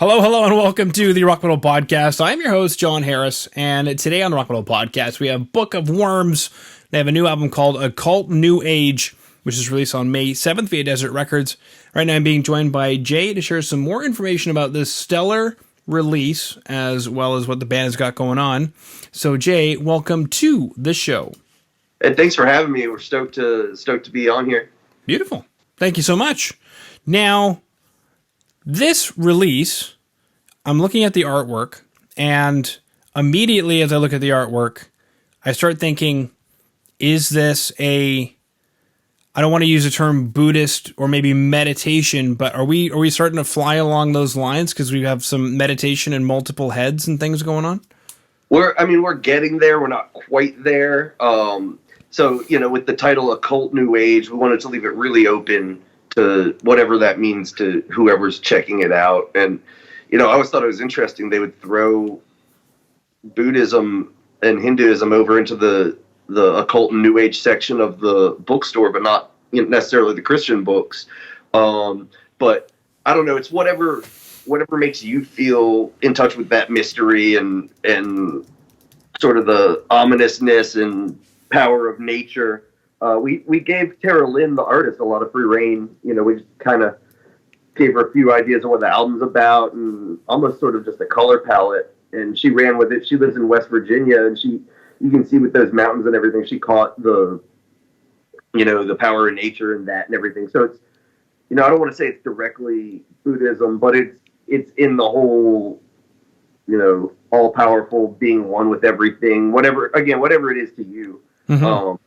Hello, hello, and welcome to the Rock Metal Podcast. I'm your host, John Harris, and today on the Rock Metal Podcast, we have Book of Worms. They have a new album called Occult New Age, which is released on May 7th via Desert Records. Right now, I'm being joined by Jay to share some more information about this stellar release, as well as what the band has got going on. So, Jay, welcome to the show. And thanks for having me. We're stoked to be on here. Beautiful. Thank you so much. Now, this release, I'm looking at the artwork, and immediately as I look at the artwork, I start thinking, is this I don't want to use the term Buddhist or maybe meditation, but are we starting to fly along those lines because we have some meditation and multiple heads and things going on? We're getting there. We're not quite there. So, with the title Occult New Age, we wanted to leave it really open to whatever that means to whoever's checking it out. And, I always thought it was interesting. They would throw Buddhism and Hinduism over into the Occult and New Age section of the bookstore, but not necessarily the Christian books. But I don't know. It's whatever makes you feel in touch with that mystery and sort of the ominousness and power of nature. We gave Tara Lynn, the artist, a lot of free reign. We just kind of gave her a few ideas of what the album's about and almost sort of just a color palette. And she ran with it. She lives in West Virginia, and you can see with those mountains and everything, she caught the power of nature and that and everything. So it's, I don't want to say it's directly Buddhism, but it's in the whole, all powerful, being one with everything, whatever it is to you. Mm-hmm.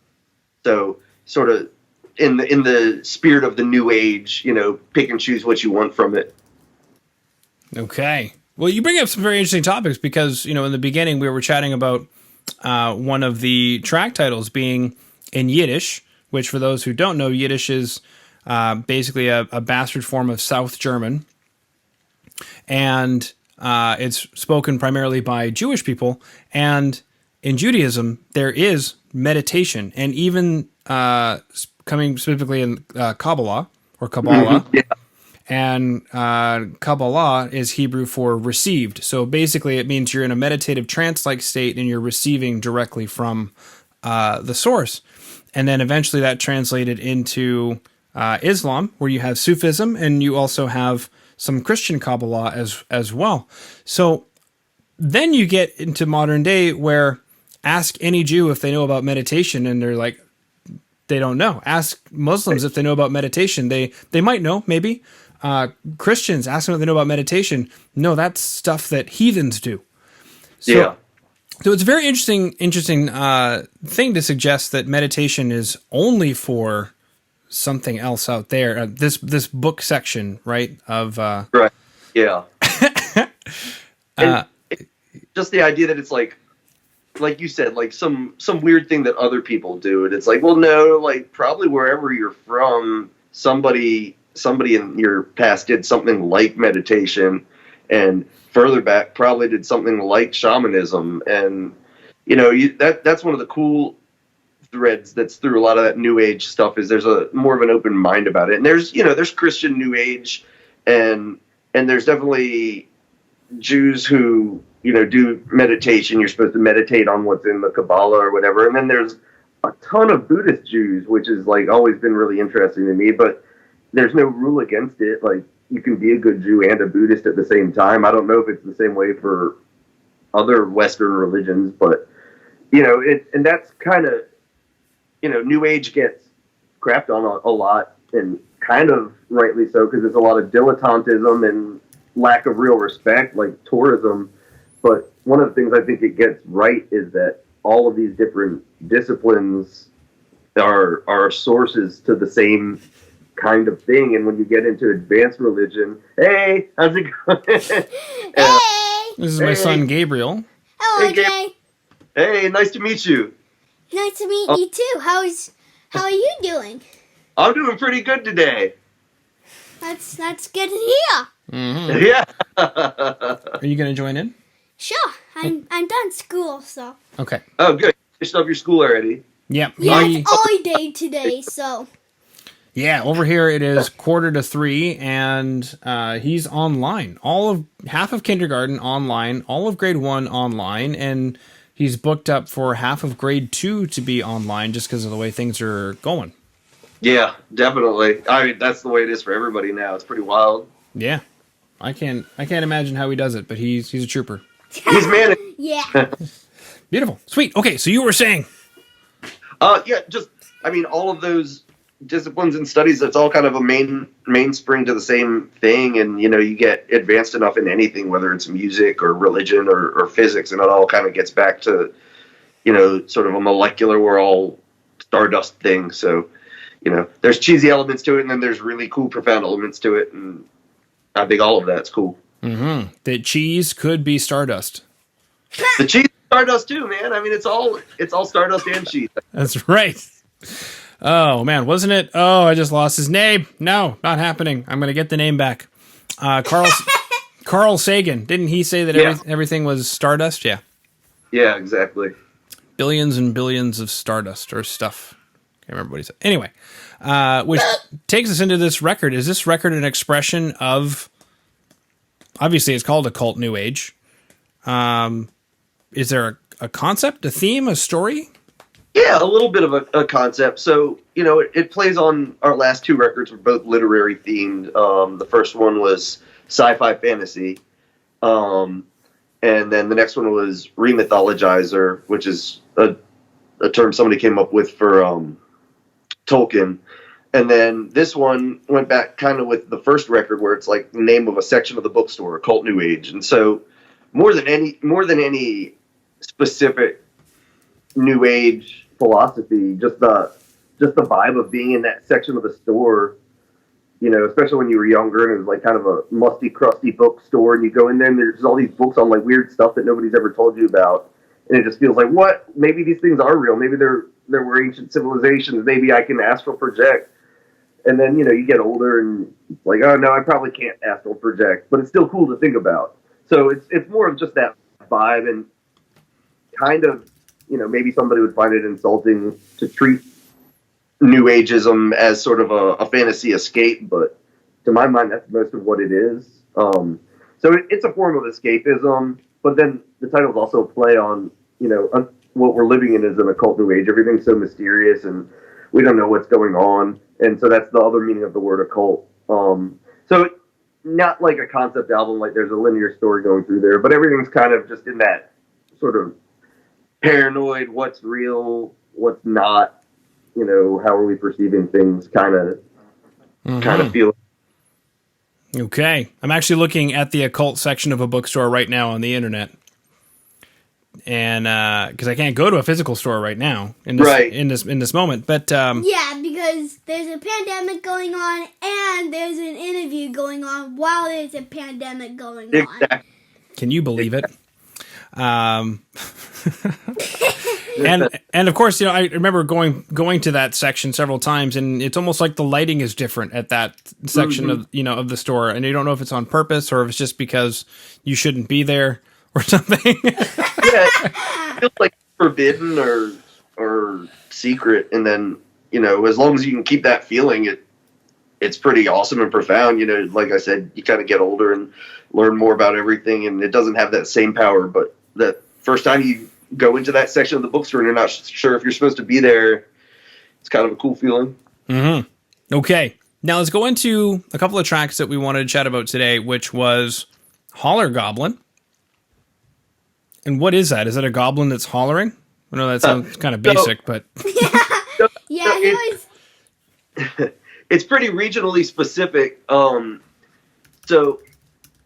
So sort of in the spirit of the New Age, pick and choose what you want from it. Okay. Well, you bring up some very interesting topics because, in the beginning we were chatting about one of the track titles being in Yiddish, which for those who don't know, Yiddish is basically a bastard form of South German. And it's spoken primarily by Jewish people. And in Judaism, there is meditation. And even coming specifically in Kabbalah or Kabbalah. Mm-hmm. Yeah. And Kabbalah is Hebrew for received. So basically it means you're in a meditative trance-like state and you're receiving directly from the source. And then eventually that translated into Islam, where you have Sufism, and you also have some Christian Kabbalah as well. So then you get into modern day where ask any Jew if they know about meditation, and they're like, they don't know. Ask Muslims if they know about meditation. They might know, maybe. Christians, ask them if they know about meditation. No, that's stuff that heathens do. So it's a very interesting thing to suggest that meditation is only for something else out there. This book section, right? Of right, yeah. Just the idea that it's like you said, like some weird thing that other people do, and it's like, well, no, like probably wherever you're from, somebody in your past did something like meditation, and further back probably did something like shamanism. And that's one of the cool threads that's through a lot of that New Age stuff, is there's a more of an open mind about it. And there's Christian New Age, and there's definitely Jews who do meditation. You're supposed to meditate on what's in the Kabbalah or whatever. And then there's a ton of Buddhist Jews, which is like always been really interesting to me, but there's no rule against it. Like, you can be a good Jew and a Buddhist at the same time. I don't know if it's the same way for other Western religions, but, and that's kind of, New Age gets crapped on a lot, and kind of rightly so, because there's a lot of dilettantism and lack of real respect, like tourism. But one of the things I think it gets right is that all of these different disciplines are sources to the same kind of thing. And when you get into advanced religion, hey, how's it going? This is my son Gabriel. Hello, Jay. Hey, nice to meet you. Nice to meet you too. How are you doing? I'm doing pretty good today. That's good to hear. Mm-hmm. Yeah. Are you gonna join in? Sure. I'm done school, so. Okay. Oh, good. You finished up your school already. Yeah. Yeah, it's holiday today, so. Yeah, over here it is 2:45, and he's online. Half of kindergarten online, all of grade 1 online, and he's booked up for half of grade 2 to be online just because of the way things are going. Yeah, definitely. I mean, that's the way it is for everybody now. It's pretty wild. Yeah, I can't imagine how he does it, but he's a trooper. He's managed. Yeah. Beautiful, sweet. Okay, so you were saying? Yeah, all of those disciplines and studies, it's all kind of a mainspring to the same thing, and you get advanced enough in anything, whether it's music or religion or physics, and it all kind of gets back to sort of a molecular, we're all stardust thing. So there's cheesy elements to it, and then there's really cool profound elements to it, and I think all of that's cool. Mm-hmm. That cheese could be stardust. The cheese is stardust too, man. I mean, it's all stardust and cheese. That's right. Oh, man, wasn't it? Oh, I just lost his name. No, not happening. I'm going to get the name back. Carl Sagan. Didn't he say that everything was stardust? Yeah. Yeah, exactly. Billions and billions of stardust or stuff. Can't remember what he said. Anyway, which takes us into this record. Is this record an expression of... Obviously, it's called Occult New Age. Is there a concept, a theme, a story? Yeah, a little bit of a concept. So, it plays on our last 2 records were both literary themed. The first one was sci-fi fantasy. And then the next one was remythologizer, which is a term somebody came up with for Tolkien. And then this one went back kind of with the first record where it's like the name of a section of the bookstore, Occult New Age. And so more than any specific New Age philosophy, just the vibe of being in that section of the store, especially when you were younger and it was like kind of a musty, crusty bookstore, and you go in there and there's all these books on like weird stuff that nobody's ever told you about, and it just feels like, what? Maybe these things are real. Maybe there were ancient civilizations. Maybe I can astral project. And then you get older and it's like, oh no, I probably can't astral project, but it's still cool to think about. So it's more of just that vibe, and kind of maybe somebody would find it insulting to treat New Ageism as sort of a fantasy escape, but to my mind, that's most of what it is. So it's a form of escapism, but then the title's also a play on, what we're living in is an occult New Age. Everything's so mysterious, and we don't know what's going on, and so that's the other meaning of the word occult. So not like a concept album, like there's a linear story going through there, but everything's kind of just in that sort of paranoid, what's real, what's not, how are we perceiving things kind of feeling. Okay. I'm actually looking at the occult section of a bookstore right now on the internet. And because I can't go to a physical store right now in this moment, but Yeah, because there's a pandemic going on and there's an interview going on while there's a pandemic going on. Can you believe it? And of course, I remember going to that section several times, and it's almost like the lighting is different at that section of of the store, and you don't know if it's on purpose or if it's just because you shouldn't be there or something. Yeah, it feels like forbidden or secret, and then as long as you can keep that feeling, it's pretty awesome and profound. Like I said, you kind of get older and learn more about everything, and it doesn't have that same power. But the first time you go into that section of the bookstore and you're not sure if you're supposed to be there, it's kind of a cool feeling. Mm-hmm. Okay, now let's go into a couple of tracks that we wanted to chat about today, which was Hollergoblin. And what is that? Is that a goblin that's hollering? I know that sounds kind of basic, but... Yeah, he was... It's pretty regionally specific. So,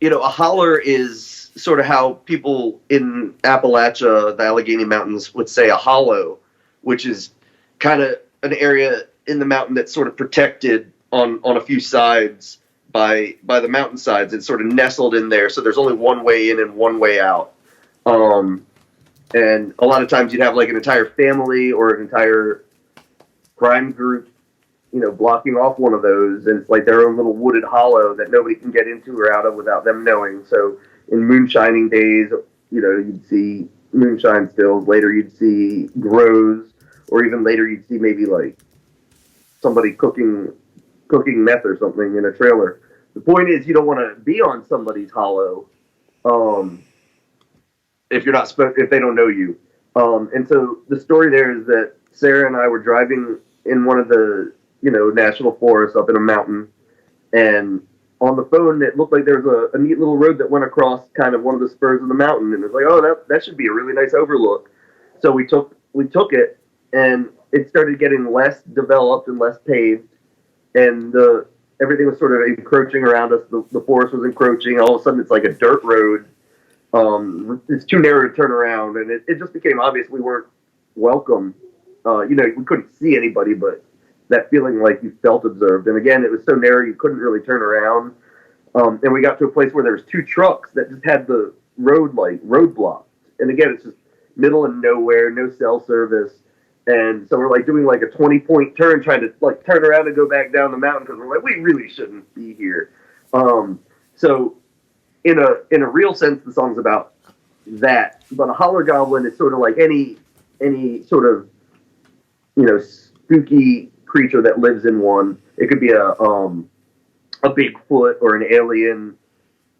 a holler is sort of how people in Appalachia, the Allegheny Mountains, would say a hollow, which is kind of an area in the mountain that's sort of protected on a few sides by the mountainsides. It's sort of nestled in there, so there's only one way in and one way out. And a lot of times you'd have like an entire family or an entire crime group, blocking off one of those, and it's like their own little wooded hollow that nobody can get into or out of without them knowing. So in moonshining days, you'd see moonshine stills. Later you'd see grows, or even later you'd see maybe like somebody cooking cooking meth or something in a trailer. The point is, you don't want to be on somebody's hollow if you're not if they don't know you. And so the story there is that Sarah and I were driving in one of the national forests up in a mountain, and on the phone it looked like there was a neat little road that went across kind of one of the spurs of the mountain, and it was like, oh, that should be a really nice overlook. So we took it, and it started getting less developed and less paved, and everything was sort of encroaching around us. The forest was encroaching. All of a sudden, it's like a dirt road. It's too narrow to turn around, and it just became obvious we weren't welcome. We couldn't see anybody, but that feeling like you felt observed. And again, it was so narrow you couldn't really turn around. And we got to a place where there was 2 trucks that just had the road blocked. And again, it's just middle of nowhere, no cell service. And so we're like doing like a 20-point turn, trying to like turn around and go back down the mountain because we're like, we really shouldn't be here. So in a real sense, the song's about that. But a Hollergoblin is sort of like any sort of spooky creature that lives in one. It could be a Bigfoot or an alien,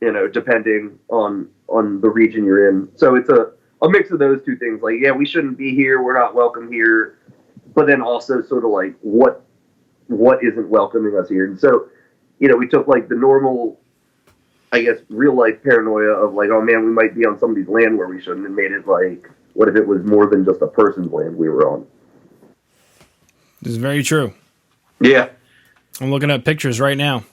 depending on the region you're in. So it's a mix of those two things. Like, yeah, we shouldn't be here. We're not welcome here. But then also sort of like what isn't welcoming us here. And so, we took like the normal, I guess, real life paranoia of like, oh man, we might be on somebody's land where we shouldn't, and made it like, what if it was more than just a person's land we were on? This is very true. Yeah. I'm looking at pictures right now.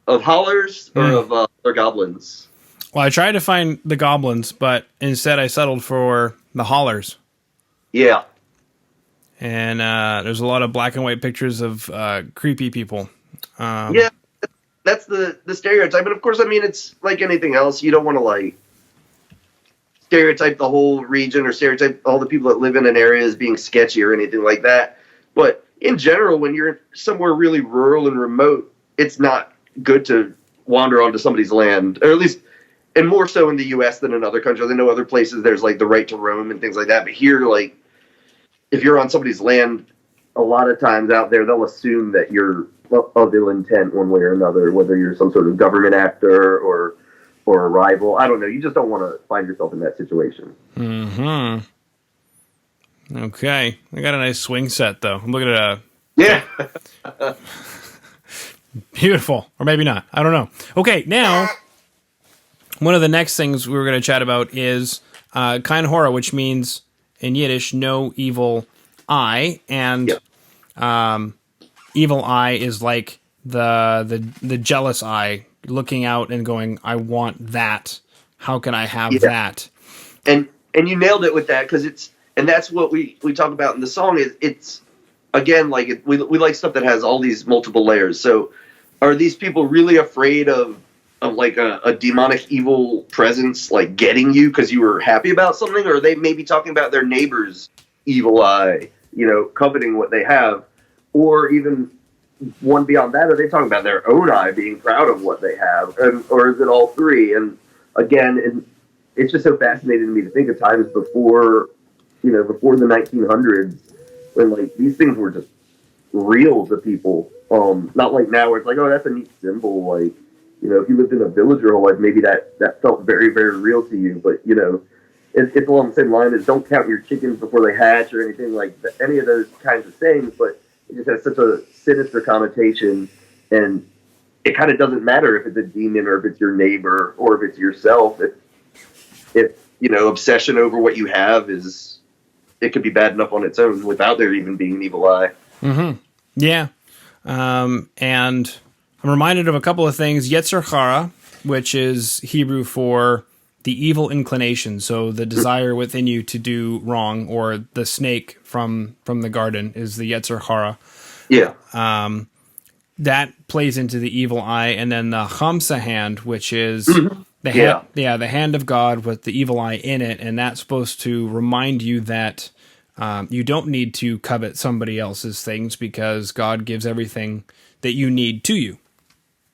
Of hollers or of goblins? Well, I tried to find the goblins, but instead I settled for the hollers. Yeah. And there's a lot of black and white pictures of creepy people. Yeah, that's the stereotype. And of course, I mean, it's like anything else. You don't want to like stereotype the whole region or stereotype all the people that live in an area as being sketchy or anything like that. But in general, when you're somewhere really rural and remote, it's not good to wander onto somebody's land, or at least, and more so in the U.S. than in other countries. I know other places there's like the right to roam and things like that, but here, like, if you're on somebody's land, a lot of times out there, they'll assume that you're of ill intent one way or another, whether you're some sort of government actor or a rival. I don't know. You just don't want to find yourself in that situation. Mm-hmm. Okay. I got a nice swing set, though. I'm looking at Yeah. Beautiful. Or maybe not. I don't know. Okay, now, one of the next things we were going to chat about is Keinehora, which means, in Yiddish, no evil eye. And evil eye is like the jealous eye, looking out and going, I want that. How can I have that? And you nailed it with that, because that's what we talk about in the song. It's again, like, we like stuff that has all these multiple layers. So are these people really afraid of like a demonic evil presence like getting you because you were happy about something? Or are they maybe talking about their neighbor's evil eye, coveting what they have? Or even one beyond that, are they talking about their own eye being proud of what they have? Or is it all three? And again, it's just so fascinating to me to think of times before the 1900s, when like these things were just real to people. Not like now where it's like, oh, that's a neat symbol. Like, if you lived in a village your whole life, maybe that felt very, very real to you. But, it's along the same line as don't count your chickens before they hatch or anything like that, any of those kinds of things. But it just has such a sinister connotation, and it kind of doesn't matter if it's a demon or if it's your neighbor or if it's yourself. If obsession over what you have it could be bad enough on its own without there even being an evil eye. Mm-hmm. Yeah. And I'm reminded of a couple of things. Yetzer Hara, which is Hebrew for the evil inclination, so the desire within you to do wrong, or the snake from the garden is the Yetzer Hara. Yeah. That plays into the evil eye, and then the Hamsa hand, which is the hand of God with the evil eye in it, and that's supposed to remind you that you don't need to covet somebody else's things because God gives everything that you need to you.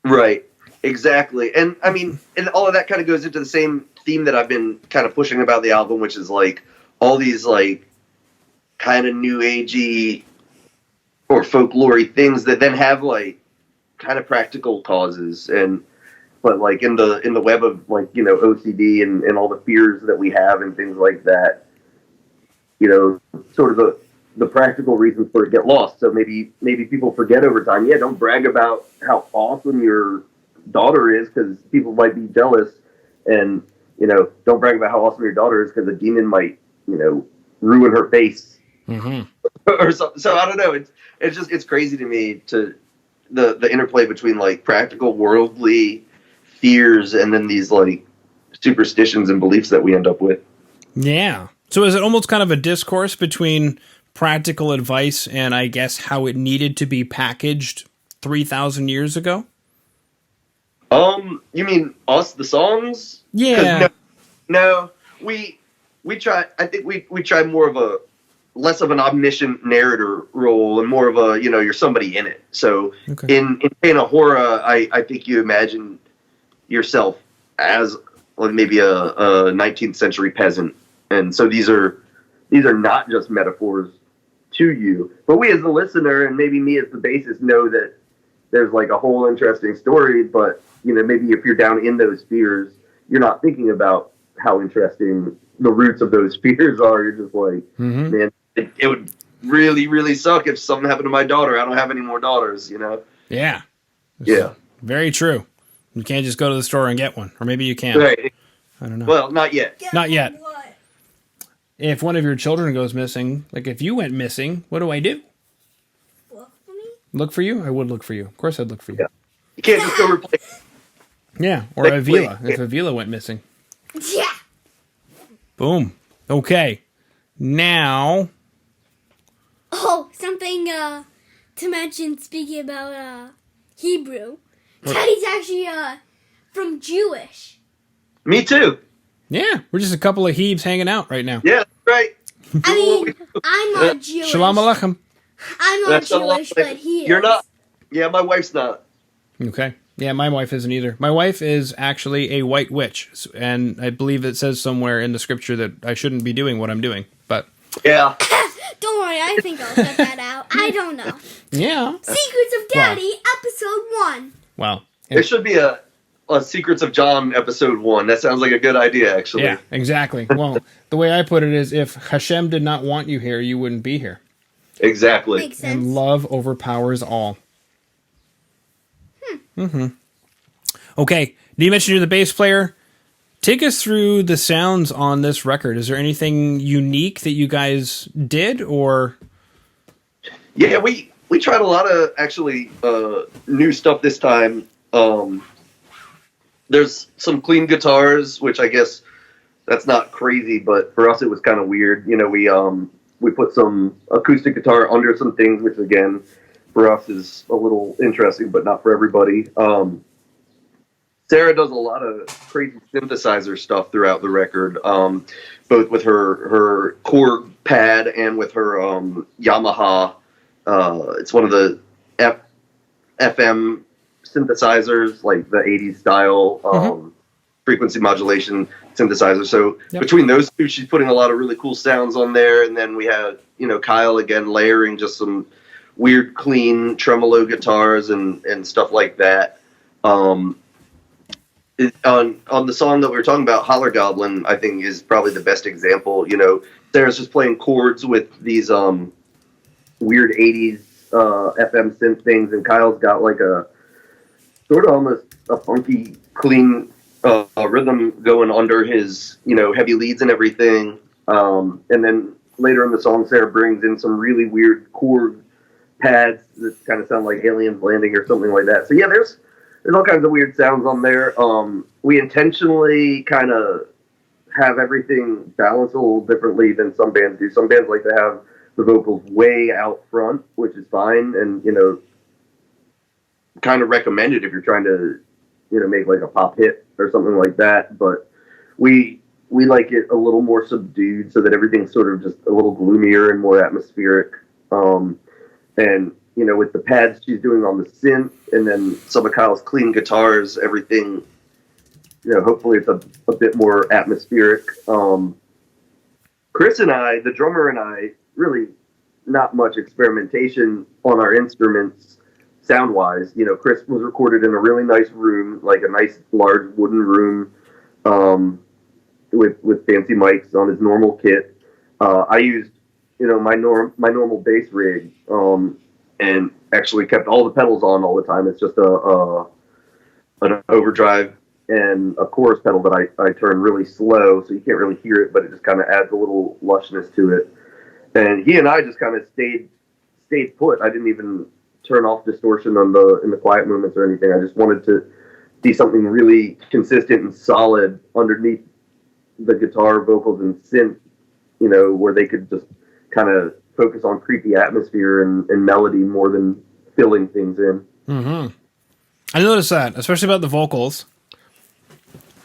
Right. Exactly. And I mean, and all of that kind of goes into the same theme that I've been kind of pushing about the album, which is like all these like kind of new agey or folklore things that then have like kind of practical causes, but like in the web of like, you know, OCD and all the fears that we have and things like that, you know, sort of the practical reasons for it get lost. So maybe people forget over time. Yeah, don't brag about how awesome your daughter is because people might be jealous, and you know, don't brag about how awesome your daughter is because a demon might, you know, ruin her face or something. So I don't know. It's crazy to me to the interplay between like practical worldly fears and then these like superstitions and beliefs that we end up with. Yeah. So is it almost kind of a discourse between practical advice and I guess how it needed to be packaged 3,000 years ago? You mean us, the songs? Yeah. No, we try. I think we try more of a less of an omniscient narrator role and more of a, you know, you're somebody in it. So in Keinehora, I think you imagine yourself as maybe a 19th century peasant, and so these are not just metaphors to you, but we as the listener and maybe me as the bassist know that there's like a whole interesting story, but you know, maybe if you're down in those fears, you're not thinking about how interesting the roots of those fears are. You're just like, man, it would really, really suck if something happened to my daughter. I don't have any more daughters, you know? Yeah. Yeah. Very true. You can't just go to the store and get one. Or maybe you can. Right. I don't know. Well, not yet. Not yet. If one of your children goes missing, like if you went missing, what do I do? Look for me? Look for you? I would look for you. Of course I'd look for you. Yeah. You can't just go replace. Yeah, or Avila, if Avila went missing. Yeah. Boom. Okay. Now. Oh, something to mention, speaking about Hebrew. Teddy's actually from Jewish. Me too. Yeah, we're just a couple of Hebes hanging out right now. Yeah, right. I mean, I'm not Jewish. Shalom Aleichem. I'm not Jewish, but he is. You're not. Yeah, my wife's not. Okay. Yeah, my wife isn't either. My wife is actually a white witch, and I believe it says somewhere in the scripture that I shouldn't be doing what I'm doing, but... Yeah. Don't worry, I think I'll cut that out. I don't know. Yeah. Secrets of Daddy, episode 1. Wow. There should be a Secrets of John episode 1. That sounds like a good idea, actually. Yeah, exactly. Well, the way I put it is, if Hashem did not want you here, you wouldn't be here. Exactly. Makes sense. And love overpowers all. Okay, you mentioned you're the bass player. Take us through the sounds on this record. Is there anything unique that you guys did, or? Yeah, we tried a lot of actually new stuff this time. There's some clean guitars, which I guess that's not crazy, but for us it was kind of weird. You know, we put some acoustic guitar under some things, which again, for us is a little interesting, but not for everybody. Sarah does a lot of crazy synthesizer stuff throughout the record, both with her Korg pad and with her Yamaha. It's one of the FM synthesizers, like the 80s style frequency modulation synthesizer. So between those two, she's putting a lot of really cool sounds on there. And then we had, you know, Kyle again layering just some weird, clean tremolo guitars and stuff like that. On the song that we were talking about, Hollergoblin, I think is probably the best example. You know, Sarah's just playing chords with these weird 80s FM synth things, and Kyle's got like a sort of almost a funky, clean rhythm going under his, you know, heavy leads and everything. And then later in the song, Sarah brings in some really weird chord pads that kind of sound like aliens landing or something like that. So yeah, there's all kinds of weird sounds on there. We intentionally kind of have everything balanced a little differently than some bands do. Some bands like to have the vocals way out front, which is fine, and, you know, kind of recommended if you're trying to, you know, make like a pop hit or something like that. But we like it a little more subdued so that everything's sort of just a little gloomier and more atmospheric. And, you know, with the pads she's doing on the synth and then some of Kyle's clean guitars, everything, you know, hopefully it's a bit more atmospheric. Chris and I, the drummer and I, really not much experimentation on our instruments. sound wise. You know, Chris was recorded in a really nice room, like a nice large wooden room, with fancy mics on his normal kit. I used, you know, my normal bass rig, and actually kept all the pedals on all the time. It's just an overdrive and a chorus pedal that I turn really slow, so you can't really hear it, but it just kind of adds a little lushness to it. And he and I just kind of stayed put. I didn't even turn off distortion in the quiet movements or anything. I just wanted to see something really consistent and solid underneath the guitar, vocals, and synth, you know, where they could just kind of focus on creepy atmosphere and melody more than filling things in. Mm-hmm. I noticed that, especially about the vocals.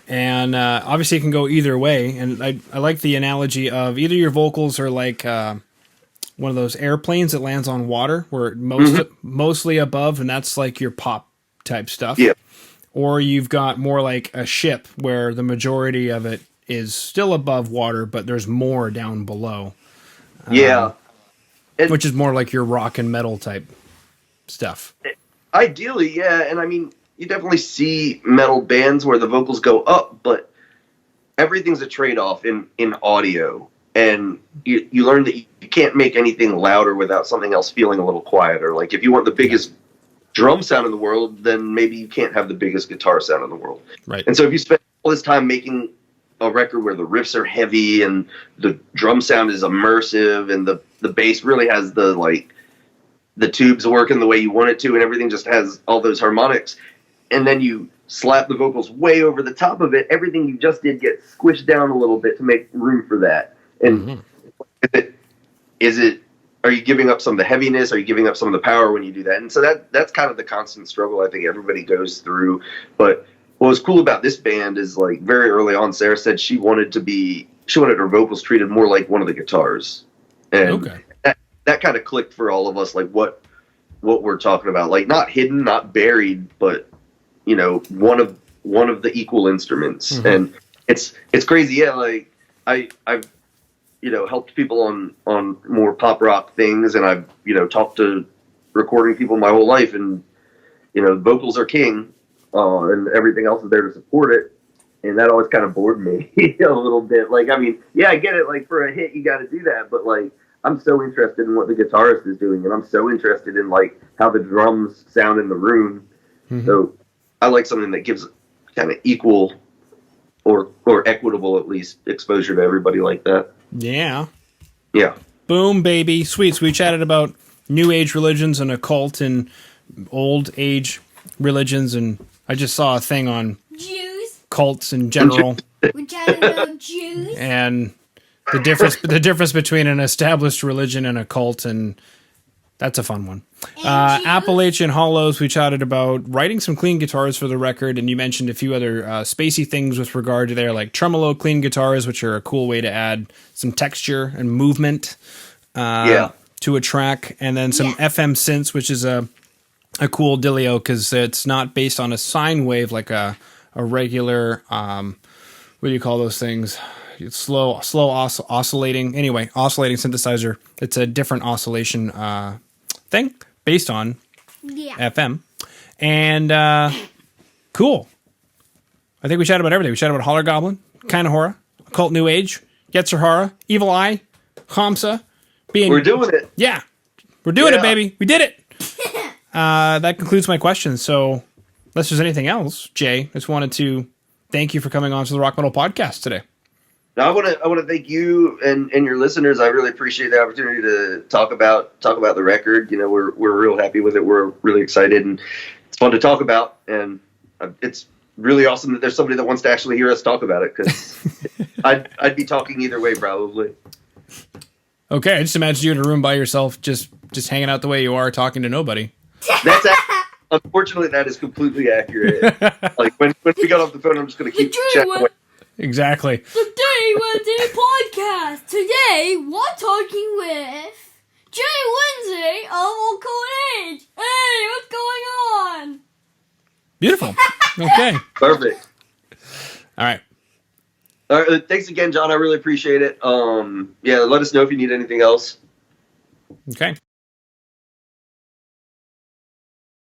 And obviously it can go either way. And I like the analogy of either your vocals are like one of those airplanes that lands on water, where mostly above, and that's like your pop type stuff. Yeah. Or you've got more like a ship where the majority of it is still above water, but there's more down below. Yeah. Which is more like your rock and metal type stuff. Ideally, yeah. And I mean, you definitely see metal bands where the vocals go up, but everything's a trade-off in audio. And you learn that you can't make anything louder without something else feeling a little quieter. Like, if you want the biggest drum sound in the world, then maybe you can't have the biggest guitar sound in the world. Right. And so if you spend all this time making a record where the riffs are heavy and the drum sound is immersive and the bass really has the tubes working the way you want it to and everything just has all those harmonics, and then you slap the vocals way over the top of it, everything you just did gets squished down a little bit to make room for that. And are you giving up some of the heaviness? Are you giving up some of the power when you do that? And so that's kind of the constant struggle I think everybody goes through. But what was cool about this band is, like, very early on, Sarah said she wanted her vocals treated more like one of the guitars. And that kind of clicked for all of us, like what we're talking about. Like, not hidden, not buried, but, you know, one of the equal instruments. Mm-hmm. And it's crazy. Yeah. Like I've, you know, helped people on more pop rock things, and I've, you know, talked to recording people my whole life, and, you know, vocals are king, and everything else is there to support it. And that always kind of bored me a little bit. Like, I mean, yeah, I get it. Like, for a hit, you got to do that. But, like, I'm so interested in what the guitarist is doing, and I'm so interested in, like, how the drums sound in the room. Mm-hmm. So I like something that gives kind of equal or equitable, at least, exposure to everybody like that. Yeah. Yeah. Boom, baby. Sweet. So we chatted about New Age religions and occult and Old Age religions, and I just saw a thing on Jews, cults in general. We chatted about Jews. And the difference between an established religion and a cult, and that's a fun one. Appalachian Hollows, we chatted about writing some clean guitars for the record, and you mentioned a few other spacey things with regard to there, like tremolo clean guitars, which are a cool way to add some texture and movement to a track, and then some FM synths, which is a cool dealio because it's not based on a sine wave like a regular, what do you call those things? It's slow oscillating. Anyway, oscillating synthesizer. It's a different oscillation thing based on FM. And cool. I think we chatted about everything. We chatted about Hollergoblin, Keinehora, Occult New Age, Yetzirah, Evil Eye, Hamsa. We're doing it. Yeah. We're doing it, baby. We did it. That concludes my questions. So unless there's anything else, Jay, I just wanted to thank you for coming on to the Rock Metal Podcast today. Now, I want to thank you and your listeners. I really appreciate the opportunity to talk about the record. You know, we're real happy with it. We're really excited, and it's fun to talk about. And it's really awesome that there's somebody that wants to actually hear us talk about it, because I'd be talking either way probably. Okay, I just imagine you in a room by yourself, just hanging out the way you are, talking to nobody. Unfortunately, that is completely accurate. Like when we got off the phone, I'm just going to keep chatting away. Exactly. Today we're doing a podcast. Today we're talking with Lindsey of Occult Age. Hey, what's going on? Beautiful. Okay. Perfect. All right. Thanks again, John. I really appreciate it. Let us know if you need anything else. Okay.